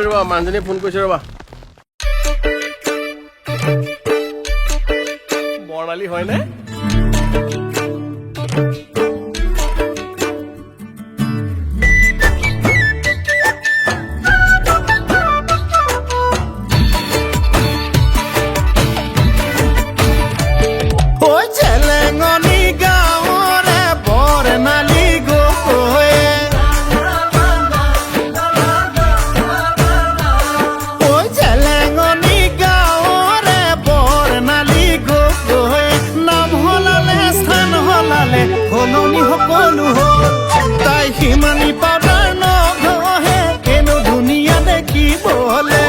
ৰবা মানুহজনীয়ে ফোন কৰিছে ৰবা বৰ্ণালী হয়নে হলনি সকলো তাই সিমানি পাউডাৰ নঘহে এনে ধুনীয়া দেখিবলে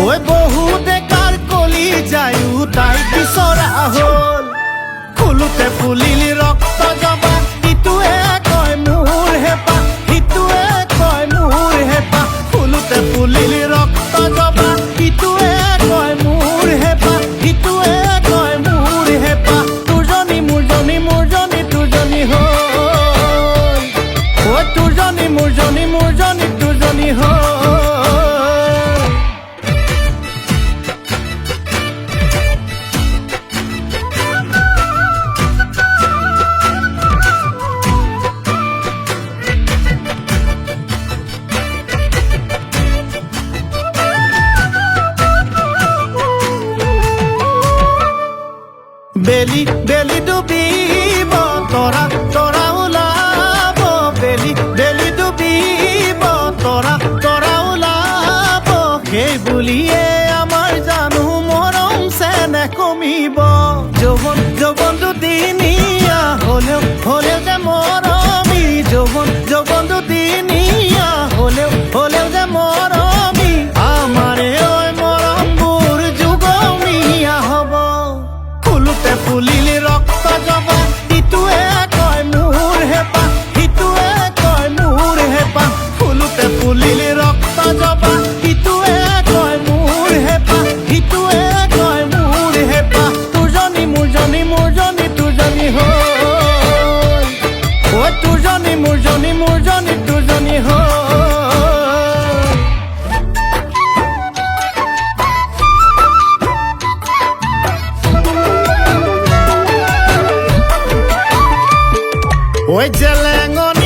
ঐ বহুতে কাৰ কলি যায়ো তাই বিচৰা হ'ল খুলোতে ফুলিলি ৰক্ত জবা ইটোৱে কয় মোৰ হেঁপাহ সিটোৱে কয় মোৰ হেঁপাহ খুলোতে ফুলিলি ৰক্ত জবা ইটোৱে কয় মোৰ হেঁপাহ সিটোৱে কয় মোৰ হেঁপাহ তোৰজনী মোৰজনী মোৰজনী তোৰজনী হ'ল ঐ তোৰজনী মোৰজনী মোৰজনী তোৰজনী হ'ল বেলি বেলি ডুবিব তৰা তৰা ওলাব বেলি বেলি ডুবিব তৰা তৰা ওলাব সেই বুলিয়ে আমাৰ জানো মৰম চেনেহ কমিব যৌৱন যৌৱন দুদিনীয়া হ'লেও হ'লেও যে মৰমী যৌৱন যৌৱন দুদিনীয়া হ'লেও হ'লেও যে মৰমী আমাৰে ঐ মৰমবোৰ যুগমীয়া হ'ব ফুলোতে ফুলিলি ৰক্ত জবা ইটোৱে কয় মোৰ হেঁপাহ সিটোৱে কয় মোৰ হেঁপাহ ফুলোতে ফুলিলি ৰক্ত জবা ইটোৱে কয় মোৰ হেঁপাহ সিটোৱে কয় মোৰ হেঁপাহ তোৰজনী মোৰজনী মোৰজনী তোৰজনী হ'ল ঐ তোৰজনী মোৰজনী মোৰজনী তোৰজনী হ'ল ঐ জেলেঙনি